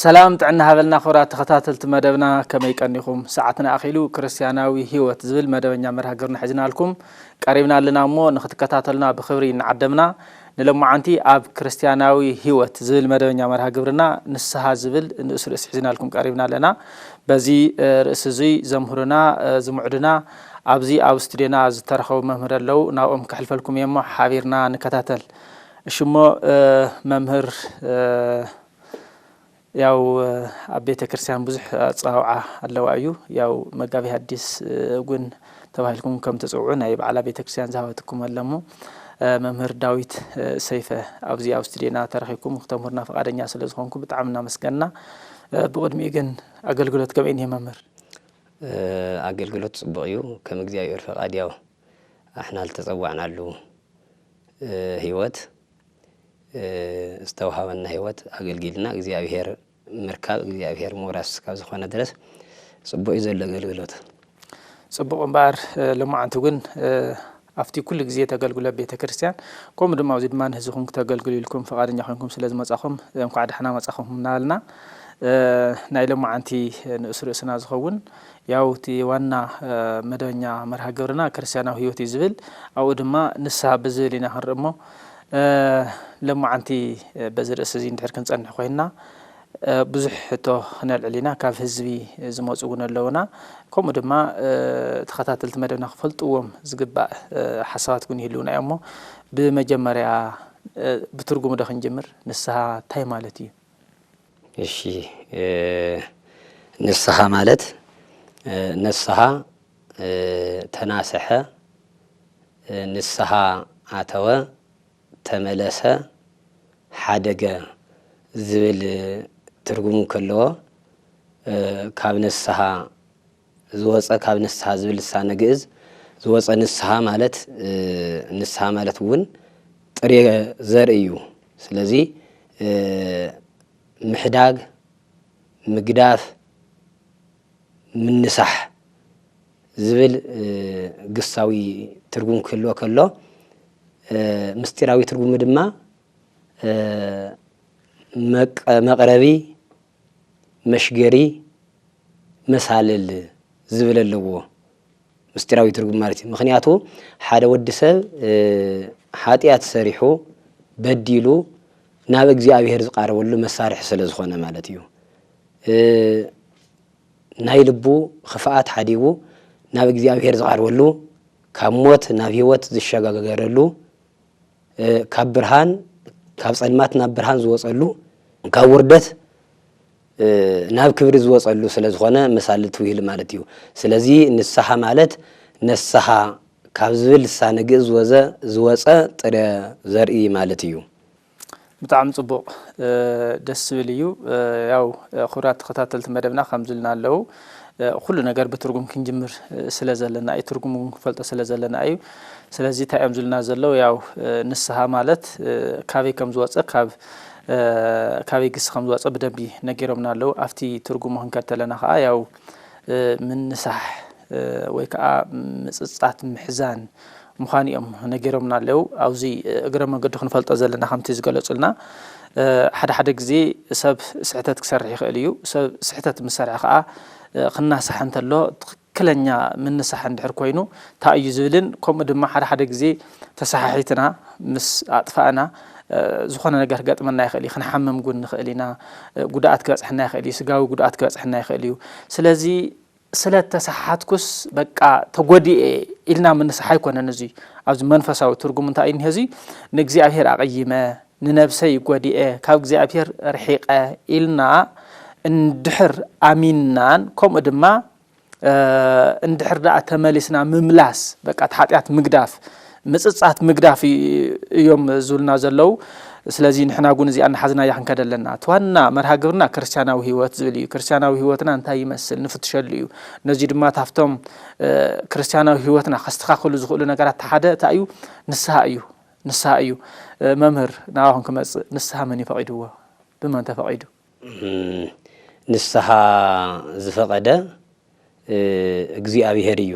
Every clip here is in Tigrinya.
سلام تعنا هذلنا خورات تخطاتلت مدبنا كما يكنيكم ساعتنا أخيلو كريستياناوي هيوت زبل مدبنا مرها قرنا حجنا لكم قريبنا لنا مو نختكتاتلنا بخبري نعدمنا نلما عنتي أب كريستياناوي هيوت زبل مدبنا مرها قرنا نسها زبل نسر حجنا لكم قريبنا لنا بزي رأسزي زمهرنا زمعدنا أبزي أو استدينا زترخو ممهر اللو ناوم كحلف لكم يما حابيرنا نكتاتل شمو ممهر ያው አቤተ ክርስቲያን ብዙሕ ጻውዓ አለው አዩ ያው መጋቢ ሐዲስ ጉን ተባልኩም ከም ተጽውዑ ናይ በዓላ ቤተ ክርስቲያን ዝሃወትኩም አለሙ መምህር ዳዊት ሰይፈ አብዚ አው ስቱዲዮና ተረኺኩም ከተምርና ፈቃደኛ ስለዝኾንኩ በጣም እናመስገንና በቅድሚ ግን አገልግሎት ከመይን የመምህር አገልግሎት ጽብቅዩ ከም እግዚአብሔር ፈቃድ ያው አሕናል ተጸዋዕናሉ ህይወት استوهبنا هيوت أقلقلنا እግዚአብሔር مركب እግዚአብሔር مورس كذا خانة درس صبوا إذا لقلقلوت صبوا بار لما عنتقول أفتي كل جزية تقلقل بيت كريستيان قوم دم موجود ما نهزكم تقلقل لكم فقارن يخونكم سلازم أصخم قاعد حنا أصخم نالنا نايل ما عنتي نسر سنة زخون ياوتي وانا مدنيا مرها قرنا كريستيان أو هيوتي زبل أو دم نسها بزلنا هرمو لما عنتي بزر أساسين تحركن صنع خوينا بزح تو خنال علينا كاف هزبي زموصقنا لونا كوم دما تخطاتلت مدنا خفلت وم زقبا حسابات كون يلونا يمو بمجمريا بترجم دخن جمر نسها تاي مالتي እሺ نسها مالت نسها تناسحه نسها عتوه تملسه حدقه زبل ترجمو كله كاب نسها زوصه كاب نسها زبل لسانه ግዕዝ زوصه نسها ማለት ውን ጥሬ ዘር እዩ ስለዚህ محداግ مግዳፍ ምንሳሕ ዝብል ግሳዊ ትርጉም ከሎ ምስጢራዊ ትርጉም ድማ መቅረቢ መሽገሪ መሳለል ዝብለልዎ ምስጢራዊ ትርጉም ማለት እዩ ምክንያቱ ሓደ ወዲ ሰብ ኃጢአት ሰሪሑ በዲሉ ናብ እግዚአብሔር ዝቃረበሉ መሳርሕ ስለዝኾነ ማለት እዩ ናይ ልቡ خفاءات ሓዲቡ ናብ እግዚአብሔር ዝቃረበሉ ካብ ሞት ናብ ህይወት ዝሸጋገረሉ ካብ ብርሃን ካብ ጸልማት ናብ ብርሃን ዝወጸሉ ካብ ውርደት ናብ ክብሪ ዝወጸሉ ስለዝኾነ መሳልቱ ይል ማለት እዩ ስለዚ ንስሐ ማለት ነስሐ ካብ ዝብል ልሳነ ግዕዝ ዝወጸ ጥረ ዘርኢ ማለት እዩ بتعم صبوق دس بليو ያው خورات ተከታተልት መደብና ከምዝልና አለው ሁሉ ነገር በትርጉም ክንጅምር ስለዘለና አይ ትርጉም ፈልጠ ስለዘለና አይ ስለዚህ ታየምዝልና ዘለው ያው ንስሐ ማለት ካቤ ከምዝወጸ ካቤ ግስ ከምዝወጸ በደንብ ነገሮምና አለው አፍቲ ትርጉም ሆንከተለና ያው ምን ንስሐ ወይ ከአ ምጽጻት ምሕዛን مخانيهم نجرمنا له أو زي أجرم قد خن فلت أزلنا خمسة زجلتنا حدا جزي سب سحتة كسر يخليو سب سحتة مسرع خاء خنا سحنت له كلنا من سحن حركوينو تأيزولن كم دم حدا جزي تسححيتنا مس أطفأنا زخنا نجار قط من ناخلي خنا حمم قول نخلينا قدات كاس حنا خلي سجاو قدات كاس حنا خليو سلازي سلات تسححتكوس بقى تقودي إلنا من سحاي كنا نزي أو منفسه ترجم أنت أين هذي نجزي أهير عقيمة ننبسي قديئة كاب እግዚአብሔር رحيقة إلنا اندحر أمينان كم أدما اندحر دا أتماليسنا مملاس بقى تحاتيات مقداف مصصات مقداف يوم زولنا زلو سلازي نحنا قون زي أن حزنا يحن كدلنا توانا مرها قبرنا كريستياناو هيوات زليو كريستياناو هيواتنا انتا يمثل نفتشليو نزيد ما تفتم كريستياناو هيواتنا خستخا كل زغلو نقرات تحادة تأيو نسها أيو ممهر ناوهم كما نسها من يفقدوه بما انت فقدو نسها زفقده እግዚአብሔር እዩ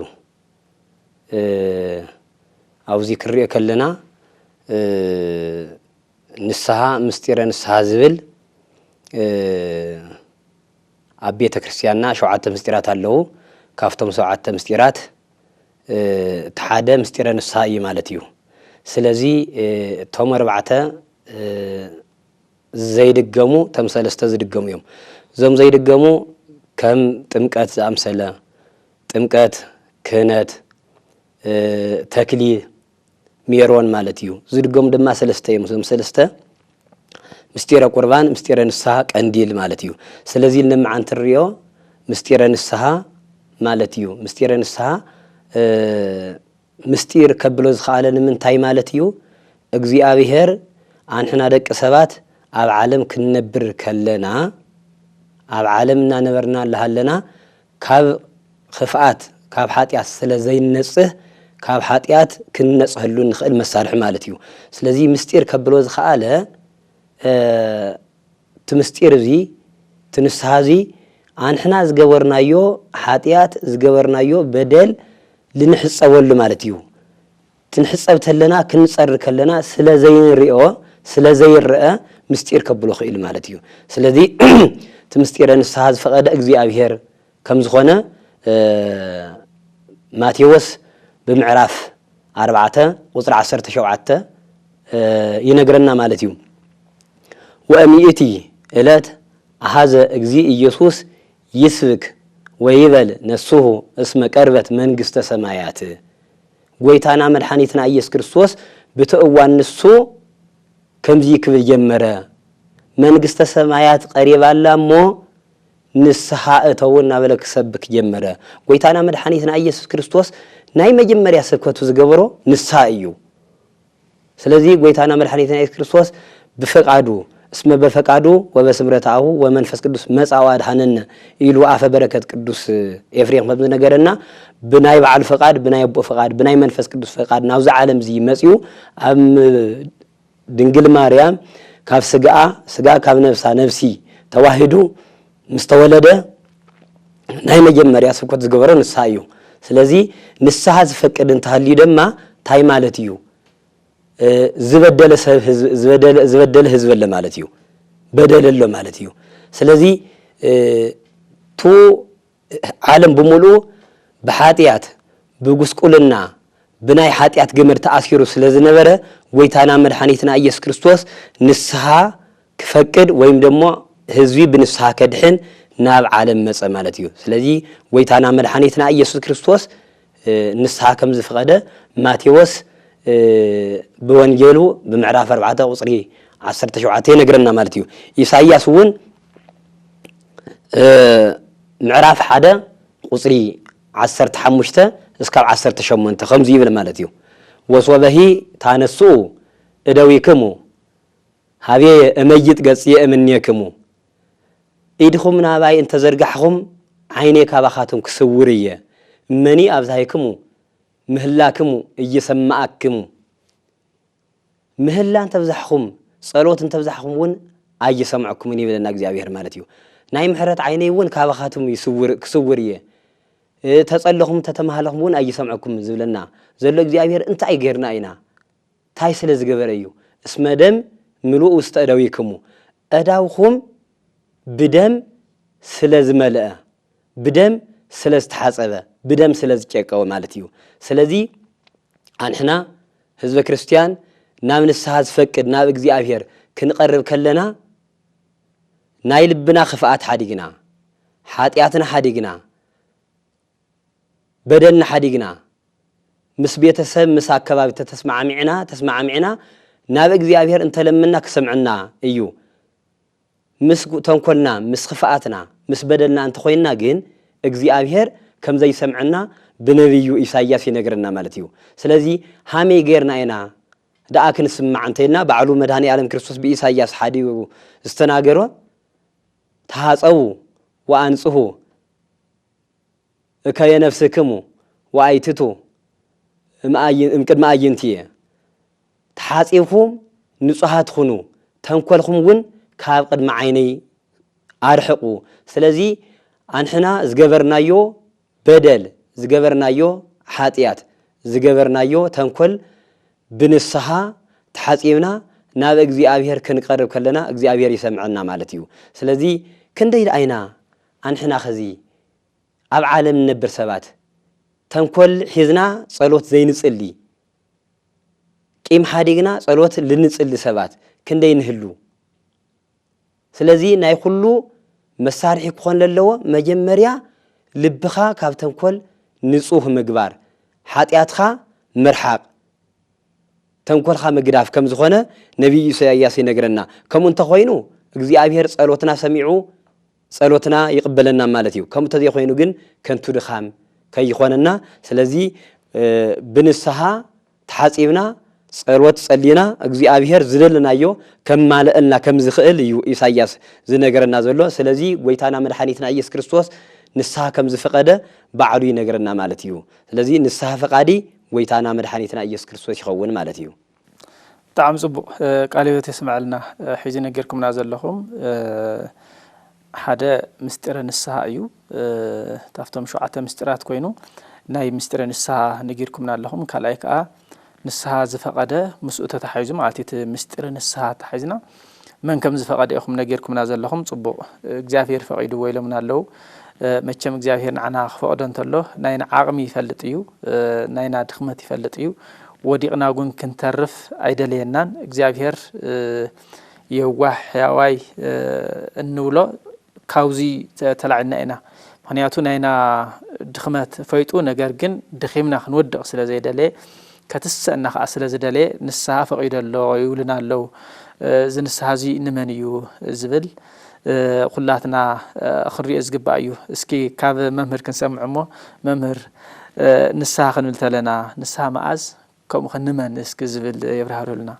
አውዚ ክሪእ ከለና ንስሐ ምስጢረ ንስሐ ዝብል ኣብ ቤተ ክርስቲያንና 7 ምስጢራት ኣለዉ ካፍቶም 7 ምስጢራት ተሓደ ምስጢረ ንስሐ እዩ ማለት እዩ ስለዚ ቶም 4 ዘይድገሙ ተም 3 ዝድገሙ እዮም ዞም ዘይድገሙ كم تمكت أمثلة تمكت كهنت تكلي ميرون مالتيو زدقوم دما سلسته مسلم سلسته مستيرة قربان مستيرة نسها كانديل مالتيو سلازي لما عن تريو مستيرة نسها مالتيو مستيرة نسها مستير كبلوز خالن من تاي مالتيو እግዚአብሔር عن حنا دق سبات على عالم كنبر كلنا ኣብ ዓለምና ነበርና ለሃለና ካብ خفات ካብ ሓጢያት ስለ ዘይነጽህ ካብ ሓጢያት ክንነጽህሉ ንኽእል መሳርሕ ማለት እዩ ስለዚህ ምስጢር ከብሎ ዝኻለ ትምስጢር እዚ ትንስሃዚ አንሕና ዝገበርናዮ ሓጢያት ዝገበርናዮ በደል ልንሕጸወሉ ማለት እዩ ትንሕጸብ ተለና ክንጸር ከለና ስለ ዘይንሪኦ ስለ ዘይርአ ምስጢር ከብሎ ኽእል ማለት እዩ ስለዚህ تمستير نسها فقد እግዚአብሔር كم زخونه ماتيوس بمعراف 4 قصر 17 ينغرنا مالتيو واميتي الات هذا እግዚእ ኢየሱስ يسبك ويبل نسه اسم قربت منግስተ ሰማያት ጎይታና መድኃኒትና ኢየሱስ ክርስቶስ በተእዋን ንሱ ከምዚ ክብል ጀመረ መንግስተ ሰማያት ቀሪባላ ሞ ንስሐ እተውና በለክ ሰብክ ጀመረ ጎይታና መድኃኒትና ኢየሱስ ክርስቶስ ናይ መጀመሪያ ስብከቱ ዝገበሮ ንስሐ እዩ ስለዚህ ጎይታና መድኃኒትና ኢየሱስ ክርስቶስ በፈቃዱ اسم بفقادو وبسمرتاو ومنفس قدوس مصاواد حنن يلو አፈ በረከት ቅዱስ ኤፍሬም መብዝ ነገርና ብናይ በዓል ፈቃድ ብናይ አቦ ፈቃድ ብናይ መንፈስ ቅዱስ ፈቃድ ናው ዘዓለም ዚ መጽዩ አም ድንግል ማርያም ካብ ስጋ ካብ ነፍሳ ነፍሲ ተዋሂዱ ምስተወለደ ናይ መጀመሪያ ስብከት ዝገበረ ንስሐ እዩ ስለዚህ ንስሐ ዝፈቅድ እንተሃሊ ደማ ታይ ማለት እዩ زبدل ህዝብ ለማለት እዩ በደለለ ማለት እዩ ስለዚህ ቱ ዓለም በሙሉ በኃጢያት በጉስቁልና ብናይ ኃጢያት ገመድ ተአሲሩ ስለዝነበረ ጎይታና መድኃኒትና ኢየሱስ ክርስቶስ ንስሐ ክፈቅድ ወይም ደግሞ ህዝቢ በንስሐ ከድሕን ናብ ዓለም መጸ ማለት እዩ ስለዚህ ጎይታና መድኃኒትና ኢየሱስ ክርስቶስ ንስሐ ከም ዝፈቀደ ማቴዎስ بوانجيلو بمعراف 4 قصري 17 ينغرنا مالتيو إساياس ون معراف 1 قصري 15 اسكاب 18 خمس يبل مالتيو وصوبه تانسو ادويكمو هابي اميت قص يامنيكمو ايدكم ناباي انت زرغحكم عيني كابخاتم كسوريه مني ابزايكمو مهلاكمو እየሰማአክሙ مهلان تبزحكم صلوت تبزحكم ون ايسمعكم ني بلنا እግዚአብሔር ማለት እዩ ናይ ምሕረት ዓይነይ ውን ካባኻቱም ይስውር ክስውርየ ተጸለኹም ተተማሃለኹም ውን አይሰምعكم ዝብለና ዘሎ እግዚአብሔር እንታይ ገርና አይና ታይ ስለ ዝገበረ እዩ እስመ ደም ምሉእ ውስጥ እዳዊክሙ እዳውኹም ብደም ስለ ዝመልአ ብደም ስለ ዝተሓጸበ بدم سلازكيكو مالتيو سلازي አንሕና ህዝበ ክርስቲያን ናብ ንስሐ ዝፈቅድ ናብ እግዚአብሔር ክንቀርብ ከለና ናይ ልብና خفአት ሓዲግና ኃጢያትና ሓዲግና በደልና ሓዲግና ምስ ቤተሰብ ምስ አካባቢ ተስማዓሚዕና ናብ እግዚአብሔር እንተለምና ክሰምዕና እዩ ምስ ተንኮልና ምስ خفአትና ምስ በደልና እንተ ኮይና ግን እግዚአብሔር ከም ዘይሰምዕና በነብዩ ኢሳይያስ ይነግረና ማለት እዩ ስለዚ ሃሜ ገርና ኢና ዳአ ክንስማዕ እንተይና ባዕሉ መድኃኒ ዓለም ክርስቶስ በኢሳይያስ ሓዲው ዝተናገሮ ተሃጸው ወአንጽሁ ከየነፍስክሙ ወአይትቱ እምቅድመ አየንቲየ ተሓጺብኩም ንጹሃት ሁኑ ተንኮልኩም ግን ካብ ቅድመ ዓይነይ አርሕቁ ስለዚ አንሕና ዝገበርናዮ በደል ዝገበርናዮ ኃጢያት ዝገበርናዮ ተንኮል ብንስሐ ተሓጺብና ናብ እግዚአብሔር ክንቀርብ ከለና እግዚአብሔር ይሰምዓና ማለት እዩ ስለዚ ክንደይ አይና አንሕና ኸዚ ኣብ ዓለም ነብር ሰባት ተንኮል ሒዝና ጸሎት ዘይንጽሊ ቂም ሓዲግና ጸሎት ልንጽሊ ሰባት ክንደይ ንህሉ ስለዚ ናይ ኩሉ መሳርሒ ክኾን ለለዎ መጀመርያ ልብኻ ካብ ተንኮል ንጹህ ምግባር ኃጢያትኻ ምርሓቅ ተንኮልኻ ምግዳፍ ከም ዝኾነ ነብዩ ኢሳይያስ ይነግረና ከምኡ እንተ ኮይኑ እግዚአብሔር ጸሎትና ሰሚዑ ጸሎትና ይቅበለና ማለት እዩ ከምኡ ተዘይ ኮይኑ ግን ከንቱ ድኻም ከይኾነና ስለዚ ብንስሐ ተሓጺብና ጸሎት ጸሊና እግዚአብሔር ዝደለናዮ ከም ማለእልና ከም ዝኽእል እዩ ኢሳይያስ ዝነገረና ዘሎ ስለዚ ጎይታና መድኃኒትና ኢየሱስ ክርስቶስ ንስሐ ከም ዝፈቀደ ባዕሉ ይነገረና ማለት እዩ ስለዚ ንስሐ ፈቃዲ ጎይታና መድኃኒትና ኢየሱስ ክርስቶስ ይኸውን ማለት እዩ طعم صبو قاليوت يسمعلنا حيزي نغيركمنا زلخم حدا مستر نسها ايو تافتم شوعته مسترات كوينو ناي مستر نسها نغيركمنا لهم كلايكا نسها زفقده مسؤته تحيزو مالتي مستر نسها تحيزنا من كم زفقده اخم نغيركمنا زلخم صبو እግዚአብሔር ፈቂዱ ወይለምና አለው መቸም እግዚአብሔር ናና خفقده እንተሎ ናይና ዓቅሚ ይፈልጥ እዩ ናይና ድኽመት ይፈልጥ እዩ ወዲቅና ጉን ክንተርፍ አይደለየናን እግዚአብሔር የዋህ ያዋይ እንውሎ ካውዚ ተላዕና ኢና ምክንያቱ ናይና ድኽመት ፈይጡ ነገር ግን ድኺምና ክንወድቕ ስለዘይደለ ከተሰና ኸ ስለዘደለ ንስሐ ፈቂደሎ ይውልናለው ዝንስሐ ዚ ንመን እዩ ዝብል ኩላትና خريئ ዝግባ እዩ እስኪ ካብ መምህር ክንሰምዕሞ መምህር ንስሐ ክንብል ተለና ንስሐ መዓዝ كم خنمان اسكزبل يبرهرولنا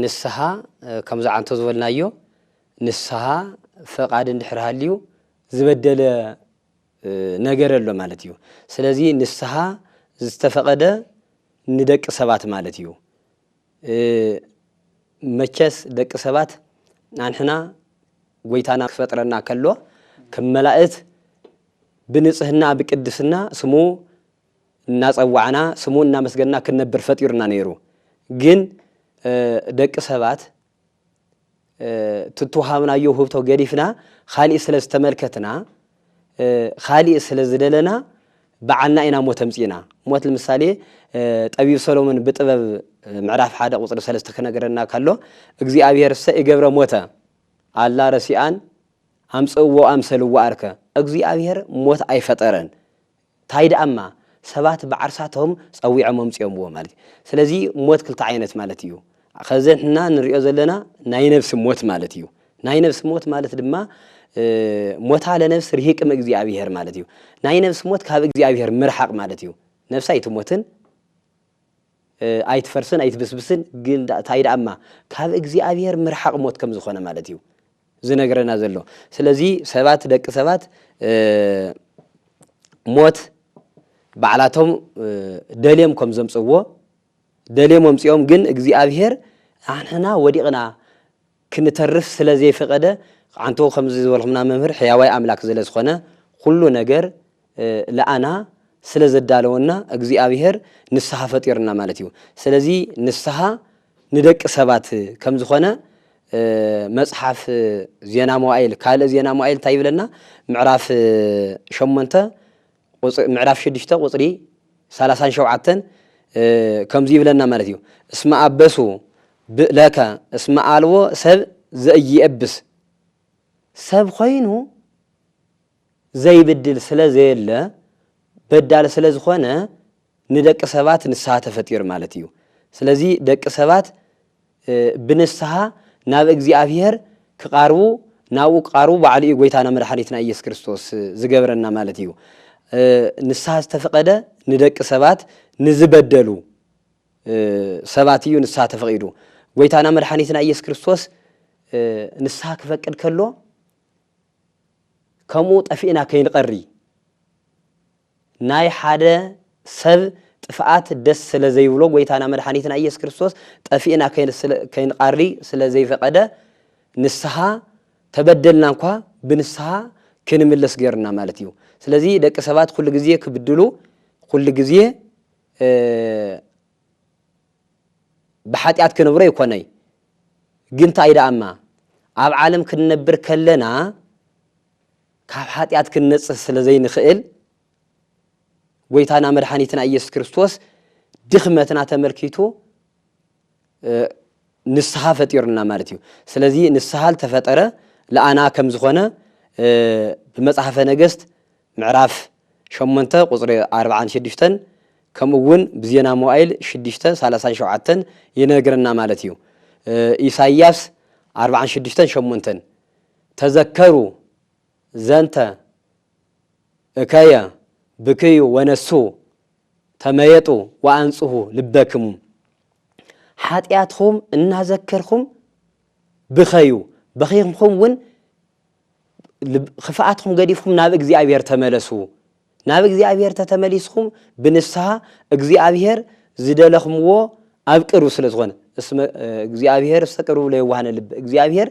نسها كم زعان تزولنا يو نسها فقاد اندحرهاليو زبدل نجر له مالتيو سلازي نسها زتفقد ندق سبات مالتيو مچس دق سبات نحنا ጎይታና ፈጥረና ከሎ ከመላእት بنصحنا بقدسنا سمو እናጸዋዕና ስሙ እናመስገንና ከነበር ፈጢርና ነይሩ ግን ደቅ ሰባት ትቱሃምናዮ ህብቶ ገዲፍና ኻሊእ ስለስተመልከትና ኻሊእ ስለዝደለና በዓልና ኢና ሞተምጽና ሞት ለምሳሌ ጠቢብ ሰሎሞን በጥበብ ምዕራፍ 1 ቁጥር 3 ከነገረና ካሎ እግዚአብሔር ሰይገብረ ሞተ አላ ረሲአን አምጽዎ አምሰልዎ አርከ እግዚአብሔር ሞት አይፈጠረን ታይዳማ ሰባት بعرساتهم صويعهم مصيومو ማለት ስለዚ ሞት ክልተ ዓይነት ማለት እዩ ከዘንና ንሪኦ ዘለና ናይ ነፍስ ሞት ማለት እዩ ናይ ነፍስ ሞት ማለት ድማ ሞታ ለነፍስ ርሂቅም እግዚአብሔር ማለት እዩ ናይ ነፍስ ሞት ካብ እግዚአብሔር ምርሐቅ ማለት እዩ ነፍስ አይትሞትን አይትፈርስን አይትብስብስን ግን ታይዳማ ካብ እግዚአብሔር ምርሐቅ ሞት ከም ዝኾነ ማለት እዩ ዝነገረና ዘሎ ስለዚ ሰባት ደቅ ሰባት ሞት بعلاتهم دليم كم زمصو دليم ومصيوم جن እግዚአብሔር احنا وديقنا كنترف ስለዚህ ፈቀደ አንቶ خمز زولخمنا መምህር ሕያዋይ አምላክ ዘለዝኾነ ሁሉ ነገር ለአና ስለዘዳለውና እግዚአብሔር ንስሐ ፈጢርና ማለት እዩ ስለዚህ ንስሐ ንደቅ ሰባት ከም ዝኾነ መጽሐፍ ዜና መዋዕል ካለ ዜና መዋዕል ታይብለና ምዕራፍ 8 معرف شدشته قصري 37 كم زي بلنا مالتيو اسمع أبسو لك اسمع ألو سب زي أبس سب خينو زي بدل سلا زي لا بدل سلا زخانة ندك سبات نساعة فتير مالتيو ስለዚህ ደቂ ሰባት ብንስሓ ናብ እግዚአብሔር ክቃርቡ ናብኡ ቃርቡ ባዕሉ ጎይታና መድኃኒትና ኢየሱስ ክርስቶስ ዝገብረና ማለት እዩ ንስሓ ዝተፈቀደ ንደቂ ሰባት ንዝበደሉ ሰባት እዩ ንስሓ ተፈቂዱ ጎይታና መድኃኒትና ኢየሱስ ክርስቶስ ንስሓ ክፈቅድ ከሎ ከምኡ ጠፊእና ከይንቀሪ ናይ ሓደ ሰብ ጥፍአት ደስ ስለ ዘይብሎ ጎይታና መድኃኒትና ኢየሱስ ክርስቶስ ጠፊእና ከይንቃሪ ስለ ዘይፈቀደ ንስሓ ተበደልና እንኳ ብንስሓ ክንምለስ ገርና ማለት እዩ ስለዚህ ደቂ ሰባት ኩሉ ግዜ ክብድሉ ኩሉ ግዜ بحاتيات كنبري كوني جنت أيدا أما أب عالم كنبر كلنا كاب حاتيات كنص سلزين خيل ويتانا مرحانيتنا إيسوس كريستوس دخمتنا تملكيتو نسحا فتيرنا مالتيو سلزي نسحا التفترة لأنا كم زخونة بمصحف نجست معراف شمنته قصري 40 شديشتن كمون بزينا موائل شديشتن 37 ينقرنا مالتيو إيساياس 40 شديشتن شمنتن تذكروا زنتا اكايا بكيو ونسو تميتو وانصهو لبكم حاتياتهم إنها ذكرهم بخيهم ون خفاءاتهم قديفهم ناب اغزيابير تملسو ناب اغزيابير تتملسهم بنسها اغزيابير زدلهم و ابقرو سلازغون اسم اغزيابير استقرو ليوهان لب اغزيابير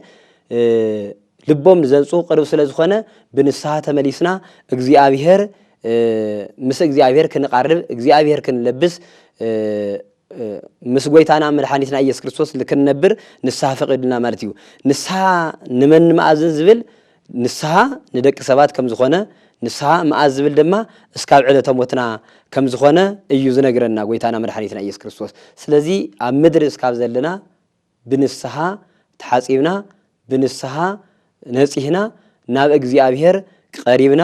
لبوم زنصو قرو سلازغونه بنسها تملسنا اغزيابير مس اغزيابير كنقرب اغزيابير كنلبس مس غويتانا مدحانيتنا ኢየሱስ ክርስቶስ ልክንነብር ንስሐ ፈቅድና ማለት እዩ ንስሐ ንመን ማአዝን ዝብል ንስሐ ንደቂ ሰባት ከም ዝኾነ ንስሐ ማአዝ ዝብል ድማ እስካብ ዕለተ ሞትና ከም ዝኾነ እዩ ዝነግረና ጎይታና መድኃኒትና ኢየሱስ ክርስቶስ ስለዚ ኣብ ምድሪ እስካብ ዘለና ብንስሐ ተሓጺብና ብንስሐ ነጽህና ናብ እግዚአብሔር ቀሪብና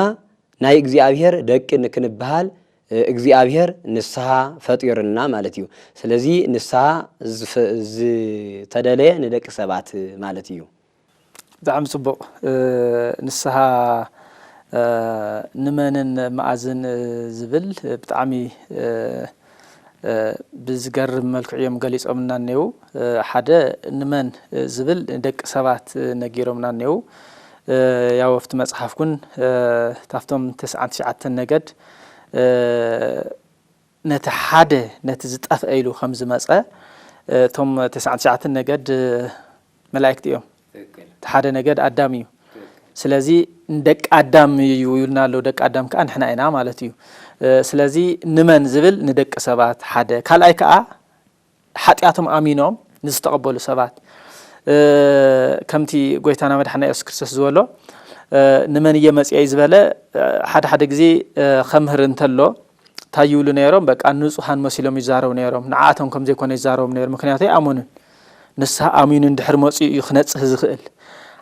ናይ እግዚአብሔር ደቂ ንክንበሃል እግዚአብሔር ንስሐ ፈጥርና ማለት እዩ ስለዚህ ንስሐ ዝተደለየ ንደቂ ሰባት ማለት እዩ ብጣዕሚ ጽቡቕ ንስሐ ንመንን ማአዝን ዝብል ብጣዕሚ ብዝገርም መልክዕ እዮም ገሊጾምና ነው ሓደ ንመን ዝብል ደቂ ሰባት ነጊሮምና ነው ያው ወፍቲ መጽሐፍኩን ታፍቶም 99 ነገድ نت حدا نت زطف ايلو خمس مسا توم 99 نجد ملائكه يوم حدا نجد ادميو سلازي ندق ادم يولنا لو دق ادم كان احنا اينا معناتيو سلازي نمن زبل ندق سبات حدا كالاي كا حطياتهم امينوم نستقبلوا سبات كمتي غويتانا مدحنا يسوع كريستوس زولو نمن يمصي زبله حد غزي خمهر انتلو تايولو نيروم بقى نصحان مسيلوم يزارو نيروم نعاتهم كم زي كون يزاروم نير مخنياتي امونن نسها امين اندحر مصي يخنصح زخيل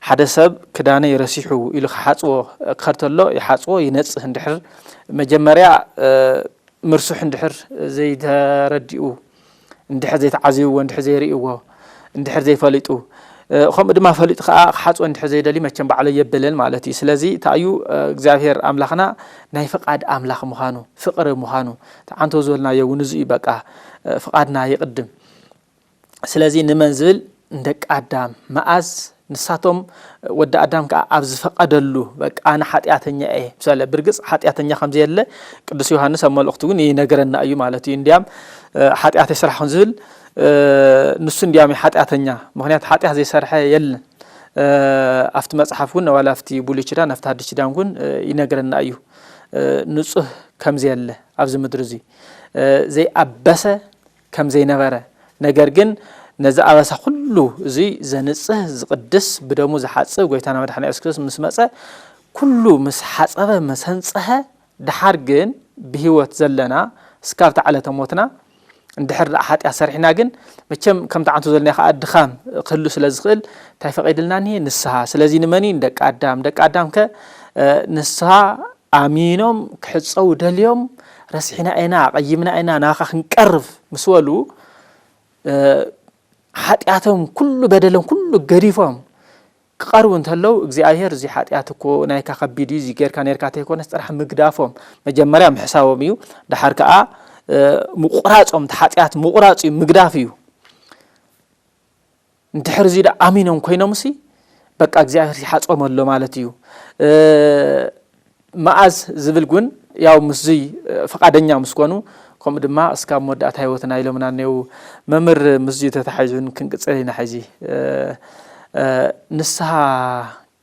حدا سب كدانه يرسيحو الى حاصو كرتلو يحاصو ينصح اندحر مجمريا مرسح اندحر زي ترديو اندحر زي تعزيو اندحر زي ريو اندحر زي فليطو خم دما فليط حاصو اندحر زي دلي مچم بعلو يبلل معناتي سلازي تايو እግዚአብሔር አምላኽና ናይ ፍቃድ አምላኽ መኻኑ ፍቅር መኻኑ ታንቶ ዘልና የውንዙ በቃ ፍቃድና ይቅድም ስለዚህ ንመንዝል እንደቅ አዳም ማአዝ ንሳቶም ወደ አዳም ከአብዝ ፈቀደሉ በቃ አና ኃጢአተኛ ምሳሌ ብርግጽ ኃጢአተኛ ከምዘ የለ ቅዱስ ዮሐንስ አመልእክቱ ግን ይነገረና እዩ ማለት እዩ እንዲያም ኃጢአት ይስራሁን ዝብል ንሱ እንዲያም ኃጢአተኛ ምክንያት ኃጢአት ዘይሰርሐ የለ አፍት መጽሐፉን ወላ አፍቲ ቡልችዳ ነፍታ ሐዲስዳን ግን ይነገረና እዩ ንጹህ ከምዘ የለ አብዝ ምድር እዚ ዘይ አበሰ ከምዘ ነበረ ነገር ግን ነዛ አበሳ ሁሉ እዚ ዘንጽህ ዝቅድስ በደሙ ዘሐጽብ ጎይታና መድኃኔ ኢየሱስ ክርስቶስ መስመጸ ኩሉ መስሐጸበ መሰንጸህ ድሐር ግን በህይወት ዘለና እስካብ ተዓለተ ሞትና እንድሕር ኃጢአት ሰርሕና ግን መቸም ከም ተዓንቱ ዘለና ድኻም ክህሉ ስለዝኽእል ታይፈቀድልናኒ ንስሐ ስለዚህ ንመኒ ደቂ አዳም ከ ንስሐ አሚኖም ክሕጸው ደልዮም ረስሒና አይና ቀይምና አይና ናኻ ክንቀርብ ምስወሉ ኃጢአቶም ኩሉ በደሎም ኩሉ ገሪፎም ክቀርቡ እንተለው እግዚአብሔር እዚ ኃጢአት እኮ ናይካ ከቢድ እዚ ጌርካ ነርካ ተይኮነስ ጥራሕ ምግዳፎም መጀመርያ ምሕሳቦም እዩ ድሓር ከዓ ምቁራጾም ኃጢአት ምቁራጽ ምግዳፍ እዩ እንድሕር ዚ አሚኖም ኮይኖምሲ በቃ እግዚአብሔር ይሓጾም ኣሎ ማለት እዩ ማዓዝ ዝብል ግን ያው ምስዚ ፈቃደኛ ምስኮኑ ከም ድማ እስካ መወዳእታ ህይወትና ኢሎምና ነው መምር ምስዚ ተታሓይዙን ክንቅጽልና ሕዚ ንስሓ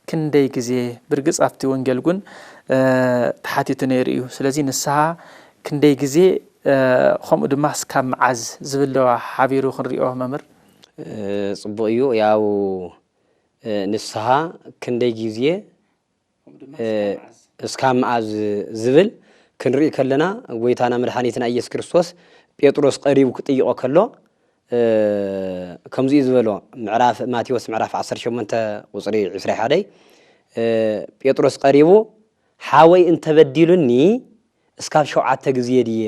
ክንደይ ግዜ ብርግጽ አፍቲ ወንጌል ግን ተሓቲቱ ነይሩ እዩ ስለዚ ንስሓ ክንደይ ግዜ ከምኡ ድማ እስካ ማዓዝ ዝብል ሓቢሩ ክንሪኦ መምር ጽቡቅ እዩ ያው ንስሓ ክንደይ ግዜ እስካ ማዓዝ ዝብል ክንርኢ ከለና ጎይታና መድኃኒትና ኢየሱስ ክርስቶስ ጴጥሮስ ቀሪቡ ክጥይቆ ከሎ ከምዚ ዝበሎ ምዕራፍ ማቴዎስ ምዕራፍ 18 ቁጽሪ 21 ጴጥሮስ ቀሪቡ ሓወይ እንተበዲሉኒ እስካብ 7 ግዜ ድየ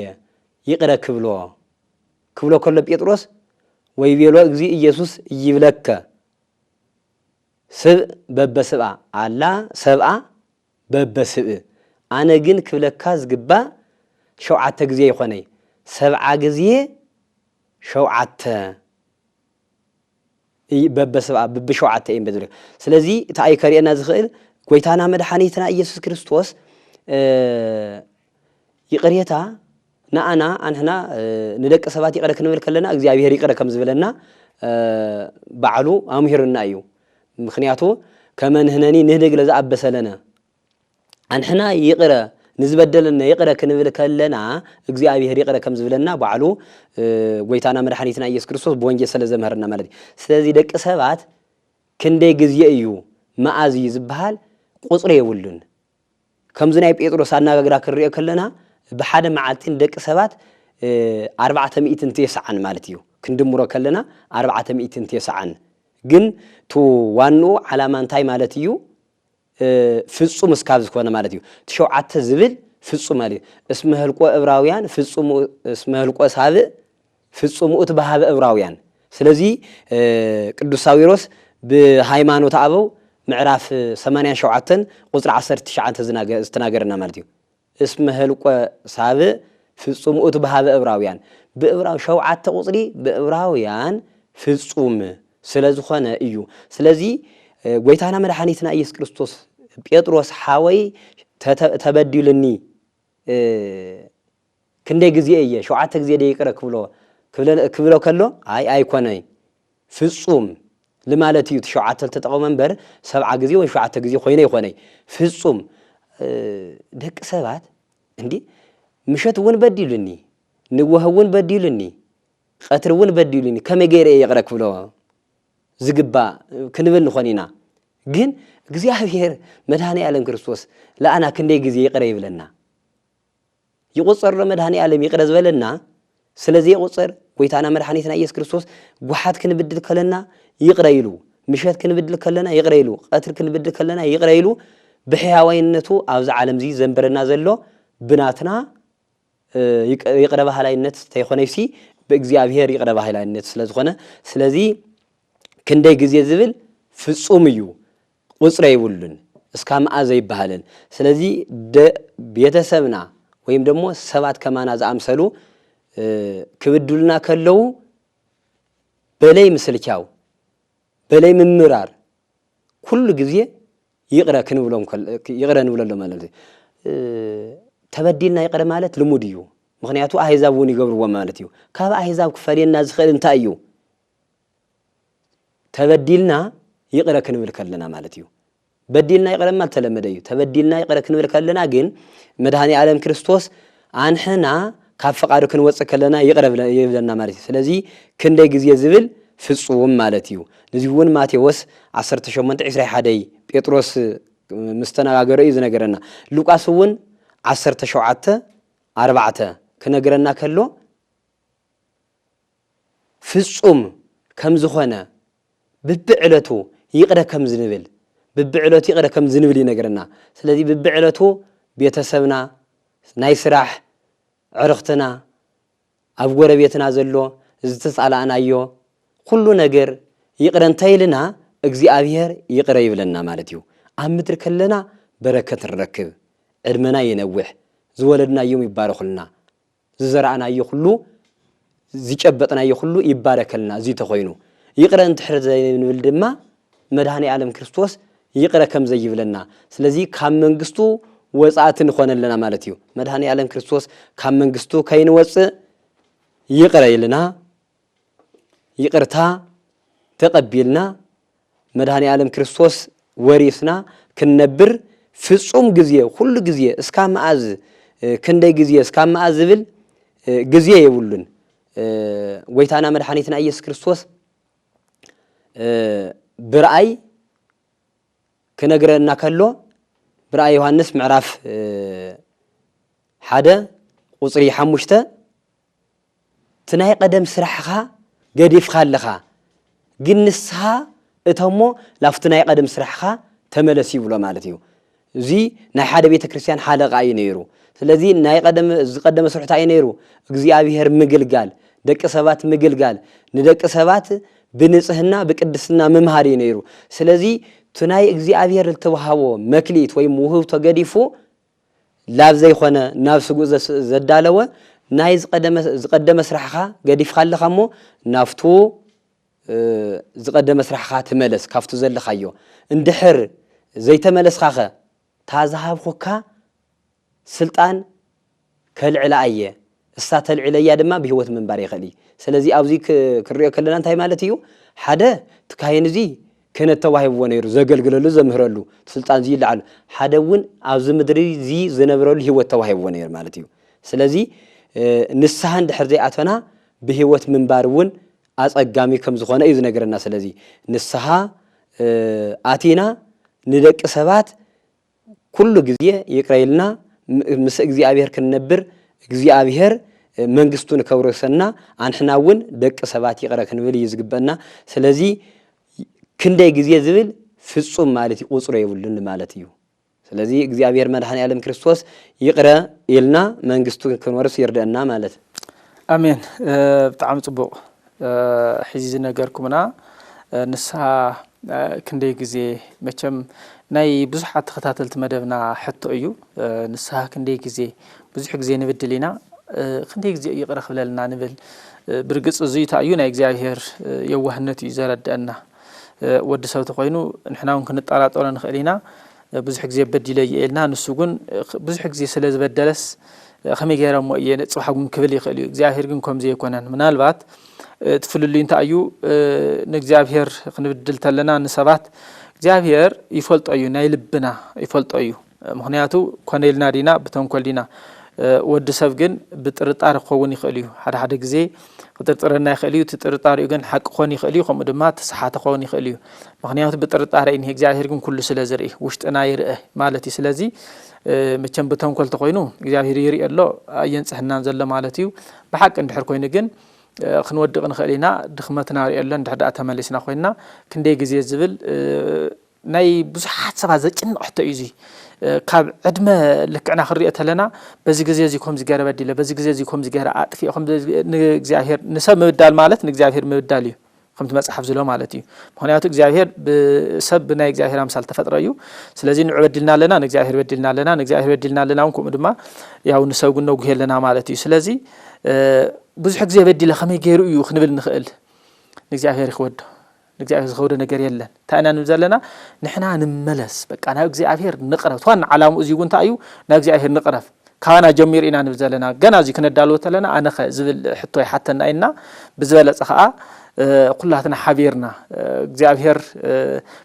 ይቅረ ክብሎ ከሎ ጴጥሮስ ወይ ቤሎ እግዚ ኢየሱስ ይብለከ ሰብ በበሰብአ አላ ሰብአ በበስብ አነ ግን ክብለካ ዝግባ 7 ግዜ ይኾነይ 7 ግዜ 7 በበሰብአ በብ7 እም በዝለ ስለዚ ታአይ ከሪአና ዝኽእል ጎይታና መድኃኒትና ኢየሱስ ክርስቶስ ይቅሬታ ናአና አንህና ንደቅ ሰባት ይቅረ ክንብል ከለና እግዚአብሔር ይቅረ ከም ዝብለና ባዕሉ አምሂርና እዩ ምክንያቱ ከመንህነኒ ንህደግለ ዝአበሰለና አንህና ይቅረ ንዝበደለና ይቅረ ክንብል ከለና እግዚአብሔር ይቅረ ከም ዝብለና ባዕሉ ጎይታና መድኃኒትና ኢየሱስ ክርስቶስ በወንጌል ስለዘመህርና ማለት ስለዚ ደቅ ሰባት ክንደይ ግዜ እዩ ማዓዝ ይዝበሃል ቁጽሪ ይውሉን ከምዚ ናይ ጴጥሮስ አናጋግራ ክሪኦ ከለና በሓደ መዓልቲን ደቅ ሰባት 490 ማለት እዩ ክንድምሮ ከለና 490 ግን ቱ ዋኑ ዓላማ እንታይ ማለት እዩ ፍጹም እስካብ ዝኮነ ማለት እዩ ተሸውዓተ ዝብል ፍጹም ማለት እስመ ህልቆ ዕብራውያን ፍጹም እስመ ህልቆ ሳብዕ ፍጹም እትባሃበ ዕብራውያን ስለዚ ቅዱስ ሳዊሮስ በሃይማኖት አበው ምዕራፍ 87 ቁጽሪ 19 ዝተናገረና ማለት እዩ እስመ ህልቆ ሳብዕ ፍጹም እትባሃበ ዕብራውያን በዕብራው 7 ቁጽሪ በዕብራውያን ፍጹም ስለዝኾነ እዩ ስለዚ ጎይታና መድኃኒትና ኢየሱስ ክርስቶስ ጴጥሮስ ሓወይ ተበዲሉኒ ክንደይ ግዜ እየ 7 ግዜ ደይቅረ ክብሎ ከሎ አይኮነይ ፍጹም ለማለት እዩ 7 ተጠቀመ መንበር 7 ግዜ ወይ 7 ግዜ ኮይነ ይኮነይ ፍጹም ደቅ ሰባት እንዴ ምሸት ወን በዲሉኒ ንወህውን በዲሉኒ ቀትር ወን በዲሉኒ ከመገረ ይቅረ ክብሎ ዝግባ ክንብል ንኾኒና ግን እግዚአብሔር መድኃኔ ዓለም ክርስቶስ ለአና ክንደይ ግዜ ይቅረ ይብለና ይቆጸር መድኃኔ ዓለም ይቅረ ዝበለና ስለዚህ ይቆጸር ጎይታና መድኃኒትና ኢየሱስ ክርስቶስ ጉሓት ክንብድል ከለና ይቅረ ይሉ ምሸት ክንብድል ከለና ይቅረ ይሉ ቀትር ክንብድል ከለና ይቅረ ይሉ በሕያዋይነቱ ኣብዚ ዓለም ዚ ዘንበረና ዘሎ ብናትና ይቅረ ባህላይነት ተይኾነይሲ በእግዚአብሔር ይቅረ ባህላይነት ስለዝኾነ ስለዚ ክንደይ ግዜ ዝብል ፍጹም እዩ ቁጽሪ ይውሉን እስካ ማዓዝ ይባሃልን ስለዚ ቤተሰብና ወይም ደግሞ ሰባት ከማና ዝአምሰሉ ክብድሉና ከለው በላይ ምስልቻው በላይ ምምራር ኩሉ ግዜ ይቅረ ክንብሎም ይቅረ ንብለሎ ማለት ተበዲልና ይቅረ ማለት ልሙድ እዩ ምክንያቱ አህዛብ ወን ይገብርዎ ማለት እዩ ካብ አህዛብ ክፈለና ዝኽእል እንታይ እዩ ተበዲልና ይቅረ ክንብል ከለና ማለት እዩ በዲልና ይቅረ ማለት ተለመደ እዩ ተበዲልና ይቅረ ክንብል ከለና ግን መድኃኔ ዓለም ክርስቶስ አንሕና ካብ ፈቃዱ ክንወጽ ከለና ይቅረ ይብለና ማለት እዩ ስለዚ ክንደይ ግዜ ዝብል ፍጹም ማለት እዩ ንዚውን ማቴዎስ 18:21 ጴጥሮስ ምስተናጋገረ እዩ ዝነገረና ሉቃስ እውን 17:4 ክነገረና ከሎ ፍጹም ከም ዝኾነ ብብዕለቱ ይቅረ ከም ዝንብል ብብዕለቱ ይቅረ ከም ዝንብል ይነገረና ስለዚ ብብዕለቱ ቤተሰብና ናይ ስራሕ ዕርኽትና ኣብ ጎረቤትና ዘሎ ዝተጻላናዮ ኩሉ ነገር ይቅረ እንተይልና እግዚአብሔር ይቅረ ይብለና ማለት እዩ ኣብ ምድር ከለና በረከት ንረክብ ዕድመና ይነውሕ ዝወለድናዮም ይባረኹልና ዝዘራእናዮ ሁሉ ዝጨበጥናዮ ሁሉ ይባረከልና እዚ ተኾይኑ ይቅረ እንትሕር ዘይንብል ድማ መድኃኔ ዓለም ክርስቶስ ይቅረ ከም ዘይብለና ስለዚህ ካብ መንግስቱ ወጻእት ንኾነለና ማለት እዩ መድኃኔ ዓለም ክርስቶስ ካብ መንግስቱ ከይንወጽእ ይቅረ ይልና ይቅርታ ተቀቢልና መድኃኔ ዓለም ክርስቶስ ወሪስና ክንነብር ፍጹም ጊዜ ሁሉ ጊዜ እስካ መዓዝ ክንደይ ጊዜ እስካ መዓዝ ዝብል ጊዜ የብሉን ወይታና መድኃኒትና ኢየሱስ ክርስቶስ ብርአይ ክነግረና ከሎ ብርአይ ዮሐንስ ምዕራፍ 1 ቁጽሪ 5 ትናይ ቀደም ስራሕኻ ገዲፍኻ ኣለኻ ግን ንስኻ እተሞ ላፍቲ ናይ ቀደም ስራሕኻ ተመለስ ይብሎ ማለት እዩ እዚ ናይ ሓደ ቤተ ክርስቲያን ሓለቃ እዩ ነይሩ ስለዚ ናይ ቀደም ዝቀደመ ስራሕታ እዩ ነይሩ እግዚአብሔር ምግልጋል ደቂ ሰባት ምግልጋል ንደቂ ሰባት ብንጽህና በቅድስና መምሃር እዩ ነይሩ ስለዚ ትናይ እግዚአብሔር ተወሃቦ መክሊት ወይ ውህብቶ ገዲፉ ላብ ዘይኾነ ናብ ስጉእ ዘዳለወ ናይ ዝቀደመ ስራሕኻ ገዲፍኻ ኣለኻሞ ናፍቱ ዝቀደመ ስራሕኻ ተመለስ ካፍቱ ዘለኻዮ እንድሕር ዘይተመለስኻኸ ታዛሃብኹካ ስልጣን ከልዕላየ እሳ ተልዕለያ ድማ ብህይወት መንባር ይኸሊ ስለዚ ኣብዚ ክሪኦ ከለና እንታይ ማለት እዩ ሓደ ትካይን እዚ ክህነት ተዋሂብዎ ነይሩ ዘገልግለሉ ዘምህረሉ ስልጣን እዚ ይልዓሉ ሓደ እውን ኣብዚ ምድሪ እዚ ዝነብረሉ ህይወት ተዋሂብዎ ነይሩ ማለት እዩ ስለዚ ንስሓ እንድሕር ዘይኣተና ብህይወት መንባር እውን አጸጋሚ ከም ዝኾነ እዩ ዝነገረና ስለዚ ንስሓ አቲና ንደቂ ሰባት ኩሉ ጊዜ ይቅረይልና ምስ እግዚአብሔር ክንነብር እግዚአብሔር መንግስቱን ከውረሰና አንሕና እውን ደቂ ሰባት ይቅረ ክንብል ይዝግበና ስለዚ ክንደይ ጊዜ ዝብል ፍጹም ማለት ይቁጽሮ ይብሉን ማለት እዩ ስለዚ እግዚአብሔር መድኃኔ ዓለም ክርስቶስ ይቅረ ኢልና መንግስቱን ክንወርስ ይርዳና ማለት አሜን በጣም ጽቡቅ ሕዚ ዝነገርኩምና ንስሓ ክንደይ ጊዜ መቸም ናይ ብዙሓት ተኸታተልቲ መደብና ሕቶ እዩ ንስሓ ክንደይ ጊዜ ብዙሕ ጊዜ ንብድሊና ክንደይ ጊዜ ይቅረ ክብለልና ንብል ብርግጽ እዙይ ታዩ ናይ እግዚአብሔር የዋህነት እዩ ዘረድአና ወዲ ሰብ ተኮይኑ ንሕና እውን ክንጠራጠሮ ንኽእል ኢና ብዙሕ ጊዜ በዲለ ኢልና ንሱ ግን ብዙሕ ጊዜ ስለ ዝበደለስ ከመይ ገይረሞ እየ ንጽባሕኩም ክብል ይኽእል እዩ እግዚአብሔር ግን ከምዚ ኣይኮነን ምናልባት ትፍልሉ እንታይ እዩ ንእግዚአብሔር ክንብድል ተለና ንሰባት እግዚአብሔር ይፈልጦ እዩ ናይ ልብና ይፈልጦ እዩ ምክንያቱ ኮነልና ዲና ብተንኮል ዲና ወዲ ሰብ ግን ብጥርጣር ክኸውን ይኽእል እዩ ሓደ ጊዜ ክጥርጥረና ይኽእል እዩ ትጥርጣር እዩ ግን ሓቂ ክኾን ይኽእል እዩ ከምኡ ድማ ተሰሓተ ክኸውን ይኽእል እዩ ምክንያቱ ብጥርጣር እዩ እግዚአብሔር ግን ኩሉ ስለ ዝርኢ ውሽጥና ይርአ ማለት እዩ ስለዚ መቸም ብተንኮል ተኮይኑ እግዚአብሔር ይርኢ ኣሎ ኣየንጽሕናን ዘሎ ማለት እዩ ብሓቂ እንድሕር ኮይኑ ግን ክንወድቕ ንኽእል ኢና ድኽመትና ርኢ ኣሎ እንድሕር ዳኣ ተመሊስና ኮይና ክንደይ ጊዜ ዝብል ናይ ብዙሓት ሰባት ዘጭንቕ ሕቶ እዩ እዚ ካብ ዕድመ ልክዕና ክሪኦ ተለና በዚ ጊዜ እዚ ከምዚ ገይረ በዲለ በዚ ጊዜ እዚ ከምዚ ገይረ ኣጥፊኦ ንእግዚአብሔር ንሰብ ምብዳል ማለት ንእግዚአብሔር ምብዳል እዩ ከምቲ መጽሓፍ ዝሎ ማለት እዩ ምክንያቱ እግዚአብሔር ብሰብ ብናይ እግዚአብሔር ኣምሳል ተፈጥሮ እዩ ስለዚ ንዑ በዲልና ኣለና ንእግዚአብሔር በዲልና ኣለና ንእግዚአብሔር በዲልና ኣለና እውን ከምኡ ድማ ያው ንሰብ ግን ነጉህ ኣለና ማለት እዩ ስለዚ ብዙሕ ጊዜ በዲለ ከመይ ገይሩ እዩ ክንብል ንኽእል ንእግዚአብሔር ይኽወዶ ንእግዚአብሔር ዝኸውደ ነገር የለን ታይና ንብዘለና ንሕና ንመለስ በቃ ናብ እግዚአብሔር ንቕረብ ተዋን ዓላሙ እዚ እውን እንታይ እዩ ናብ እግዚአብሔር ንቕረብ ካባና ጀሚር ኢና ንብዘለና ገና እዚ ክነዳልዎ ተለና ኣነኸ ዝብል ሕቶ ይሓተና ኢና ብዝበለፀ ከዓ ኩላትና ሓቢርና እግዚአብሔር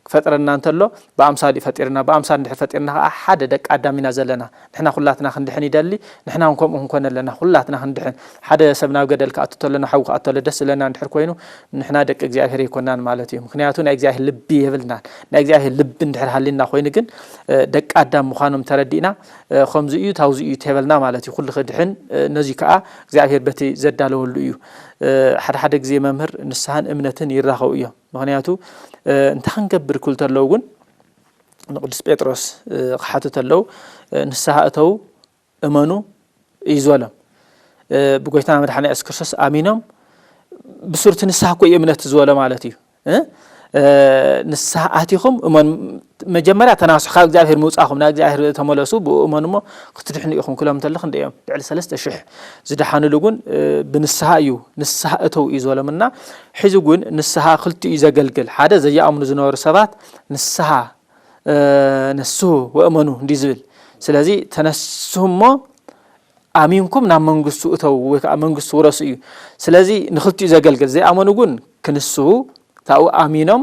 ክፈጥረና እንተሎ በአምሳል ይፈጥርና በአምሳል እንድሕር ፈጥርና ሓደ ደቂ አዳሚና ዘለና ንሕና ኩላትና ክንድሕን ይደሊ ንሕና ከምኡ ክንኮን ኣለና ኩላትና ክንድሕን ሓደ ሰብ ናብ ገደል ከኣቱ ተለና ሓው ከኣቱ ተለ ደስ ለና እንድሕር ኮይኑ ንሕና ደቂ እግዚአብሔር ይኮናን ማለት እዩ ምክንያቱ ናይ እግዚአብሔር ልቢ የብልና ናይ እግዚአብሔር ልቢ እንድሕር ሃሊና ኮይኑ ግን ደቂ አዳም ምዃኖም ተረዲእና ከምዚ እዩ ታውዚ እዩ ተበልና ማለት እዩ ኩሉ ክድሕን ነዚ ከዓ እግዚአብሔር በቲ ዘዳለወሉ እዩ ሓደ ጊዜ መምህር ንስሓን እምነትን ይራኸው እዮም ምክንያቱ እንታይ ክንገብር ክብል ተለው ግን ንቅዱስ ጴጥሮስ ክሓቱ ተለው ንስሓ እተው እመኑ እዩ ዝበሎም ብጎይታና መድሓኒና ኢየሱስ ክርስቶስ ኣሚኖም بسورة نسها كوي إمنة زولا مالتي نسها أتيهم أمن مجمرة تناسخ خالق زاهر موت أخم ناق زاهر تملسوا بأمن ما قترحني أخم كلهم تلخن ديام على سلسة شح زد حان لقون بنسها يو نسها أتو إزولا منا حزقون نسها خلت إذا قلقل هذا زي أمن زنور سبات نسها نسوه وأمنه ديزل سلازي تنسهم ما أمينكم نعم منقصو أتو ومنقصو راسيو سلازي نخلت إذا قلقل زي أمنو قون كنسوه تاو آمينهم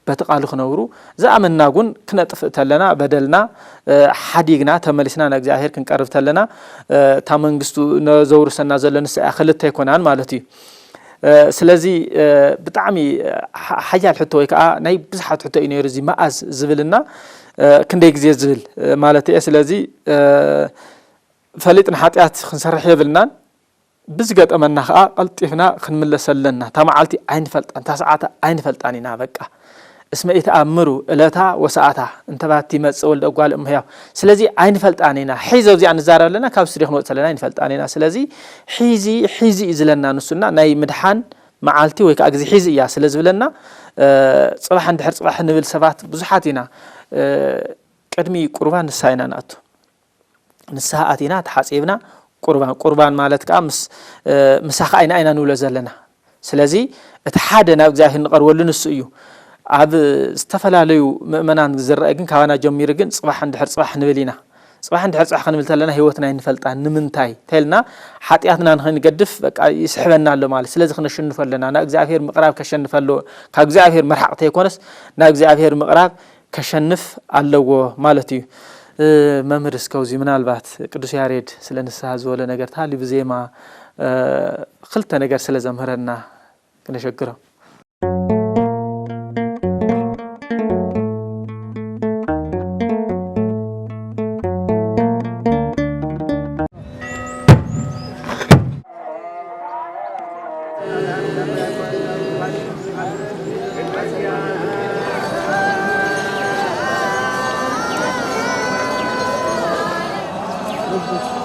بتقال خنورو زي أمنا قون كنا تفقتلنا بدلنا حديقنا تملسنا نقزاهير كن قرفتلنا تامنقصو نزور سنة زلن سأخلت يكونان مالتي سلازي بتعمي حيال حتى ويكا ناي بزحات حتى إنه يرزي مأز زبلنا كنديك زي زبل مالتي سلازي فليت نحاتيات خنسرح يبلنان بزقت أمنا خا قلت إفنا خنملس لنا تمعلتي عين فلت أنت ساعات عين فلت أني نابكا اسمه يتأمروا إلتا وساعتها انت باتي مسؤول أقوال أمها سلازي عين فلت أنينا حيزو زي عن زار لنا كابسريخ نوت لنا عين فلت أنينا سلازي حيزي إزلنا نسنا ناي مدحان معالتي ويك أجزي حيزي يا سلازي لنا صراحة ندحر صراحة نبل سبات بزحاتنا قدمي قربان الساينا ناتو نساءاتنا تحاسبنا قربان مالتك مساخ أين نولا زلنا سلازي اتحادنا بزاهر نقرول نسيو عب استفلا ليو مؤمنان زرقين كوانا جميرقين صباح نبلينا صباح خنبلت لنا هيوتنا ينفلطان نمنتاي تلنا حطياتنا نقدف بقى يسحبنا له مال سلازي خنشنف لنا نا እግዚአብሔር مقراب كشنف له كاግዚአብሔር مرحقته يكونس نا እግዚአብሔር مقراب كشنف አለዎ ማለት እዩ መምህር እስከውዚ ምናልባት ቅዱስ ያሬድ ስለ ንስሐ ዝወለ ነገር ታሊ በዜማ خلተ ነገር ስለ ዘምረና ከነሸግረው Thank you.